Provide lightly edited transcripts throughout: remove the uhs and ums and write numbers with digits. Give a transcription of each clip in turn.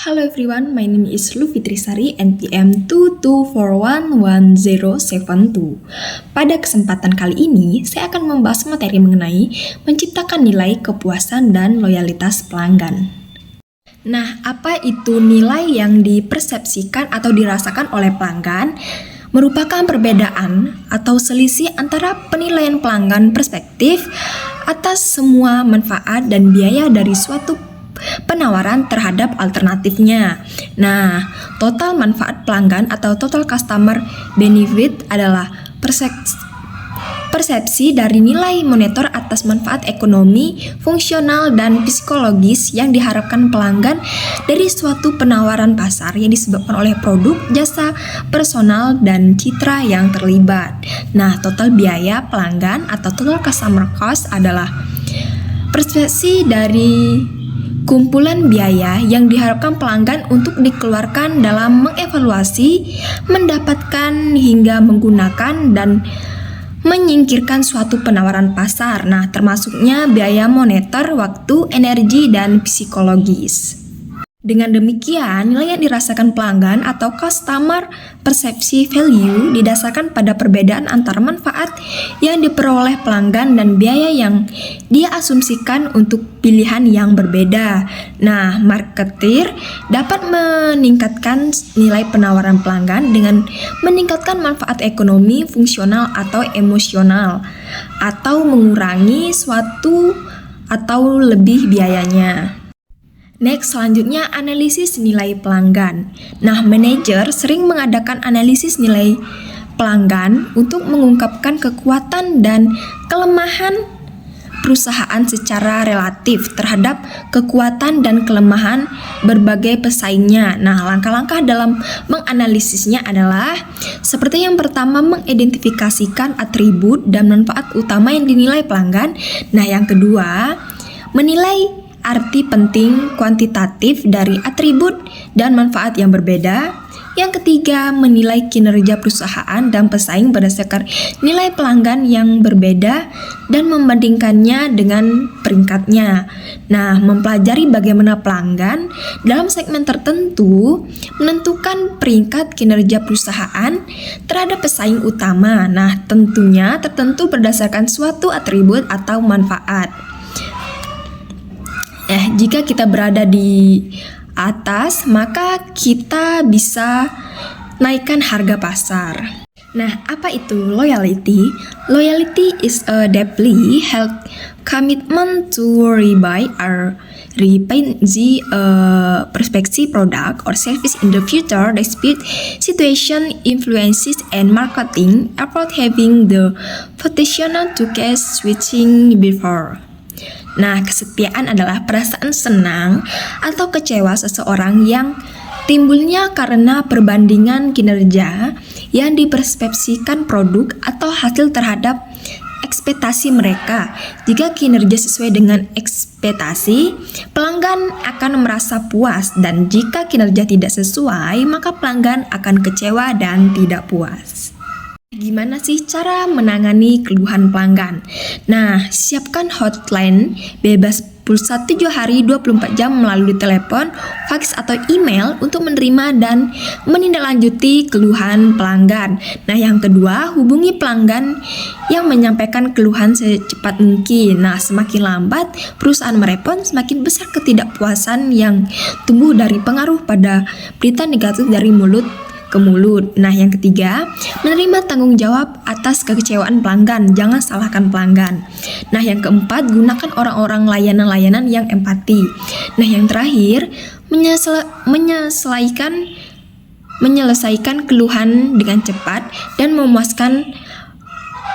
Hello everyone, my name is Lufitrisari NPM 224111072. Pada kesempatan kali ini, saya akan membahas materi mengenai menciptakan nilai kepuasan dan loyalitas pelanggan. Nah, apa itu nilai yang dipersepsikan atau dirasakan oleh pelanggan? Merupakan perbedaan atau selisih antara penilaian pelanggan perspektif atas semua manfaat dan biaya dari suatu penawaran terhadap alternatifnya. Nah, total manfaat pelanggan atau total customer benefit adalah persepsi dari nilai moneter atas manfaat ekonomi, fungsional, dan psikologis yang diharapkan pelanggan dari suatu penawaran pasar yang disebabkan oleh produk, jasa, personal, dan citra yang terlibat. Nah, total biaya pelanggan atau total customer cost adalah persepsi dari kumpulan biaya yang diharapkan pelanggan untuk dikeluarkan dalam mengevaluasi, mendapatkan hingga menggunakan dan menyingkirkan suatu penawaran pasar. Nah, termasuknya biaya moneter, waktu, energi, dan psikologis. Dengan demikian, nilai yang dirasakan pelanggan atau customer persepsi value didasarkan pada perbedaan antara manfaat yang diperoleh pelanggan dan biaya yang dia asumsikan untuk pilihan yang berbeda. Nah, marketer dapat meningkatkan nilai penawaran pelanggan dengan meningkatkan manfaat ekonomi, fungsional, atau emosional, atau mengurangi suatu atau lebih biayanya. Next, selanjutnya analisis nilai pelanggan. Nah, manajer sering mengadakan analisis nilai pelanggan untuk mengungkapkan kekuatan dan kelemahan perusahaan secara relatif terhadap kekuatan dan kelemahan berbagai pesaingnya. Nah, langkah-langkah dalam menganalisisnya adalah seperti yang pertama, mengidentifikasikan atribut dan manfaat utama yang dinilai pelanggan. Nah, yang kedua, menilai arti penting kuantitatif dari atribut dan manfaat yang berbeda. Yang ketiga, menilai kinerja perusahaan dan pesaing berdasarkan nilai pelanggan yang berbeda dan membandingkannya dengan peringkatnya. Nah, mempelajari bagaimana pelanggan dalam segmen tertentu menentukan peringkat kinerja perusahaan terhadap pesaing utama. Nah, tentunya tertentu berdasarkan suatu atribut atau manfaat. Jika kita berada di atas, maka kita bisa naikkan harga pasar. Nah, apa itu loyalty? Loyalty is a deeply held commitment to rebuy or repaint the prospective product or service in the future despite situation, influences, and marketing effort having the potential to case switching before. Nah, kesetiaan adalah perasaan senang atau kecewa seseorang yang timbulnya karena perbandingan kinerja yang dipersepsikan produk atau hasil terhadap ekspektasi mereka. Jika kinerja sesuai dengan ekspektasi, pelanggan akan merasa puas, dan jika kinerja tidak sesuai, maka pelanggan akan kecewa dan tidak puas. Gimana sih cara menangani keluhan pelanggan? Nah, siapkan hotline bebas pulsa 7 hari 24 jam melalui telepon, fax, atau email untuk menerima dan menindaklanjuti keluhan pelanggan. Nah, yang kedua, hubungi pelanggan yang menyampaikan keluhan secepat mungkin. Nah, semakin lambat perusahaan merespon, semakin besar ketidakpuasan yang tumbuh dari pengaruh pada berita negatif dari mulut ke mulut. Nah, yang ketiga, menerima tanggung jawab atas kekecewaan pelanggan. Jangan salahkan pelanggan. Nah, yang keempat, gunakan orang-orang layanan-layanan yang empati. Nah, yang terakhir, menyelesaikan keluhan dengan cepat dan memuaskan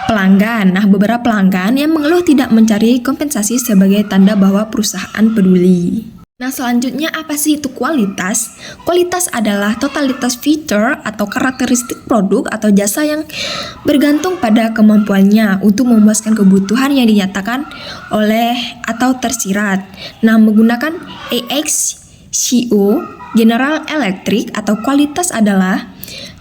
pelanggan. Nah, beberapa pelanggan yang mengeluh tidak mencari kompensasi sebagai tanda bahwa perusahaan peduli. Nah, selanjutnya apa sih itu kualitas? Kualitas adalah totalitas fitur atau karakteristik produk atau jasa yang bergantung pada kemampuannya untuk memuaskan kebutuhan yang dinyatakan oleh atau tersirat. Nah, menggunakan AXCO General Electric atau kualitas adalah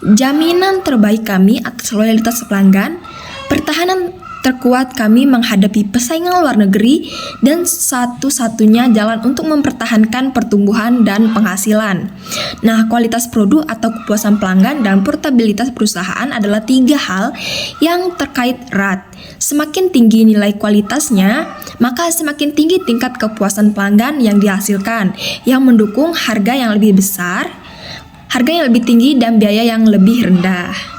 jaminan terbaik kami atas loyalitas pelanggan, pertahanan terkuat kami menghadapi persaingan luar negeri dan satu-satunya jalan untuk mempertahankan pertumbuhan dan penghasilan. Nah, kualitas produk atau kepuasan pelanggan dan portabilitas perusahaan adalah 3 hal yang terkait erat. Semakin tinggi nilai kualitasnya, maka semakin tinggi tingkat kepuasan pelanggan yang dihasilkan, yang mendukung harga yang lebih besar, harga yang lebih tinggi, dan biaya yang lebih rendah.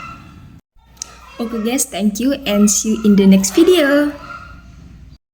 Okay guys, thank you and see you in the next video.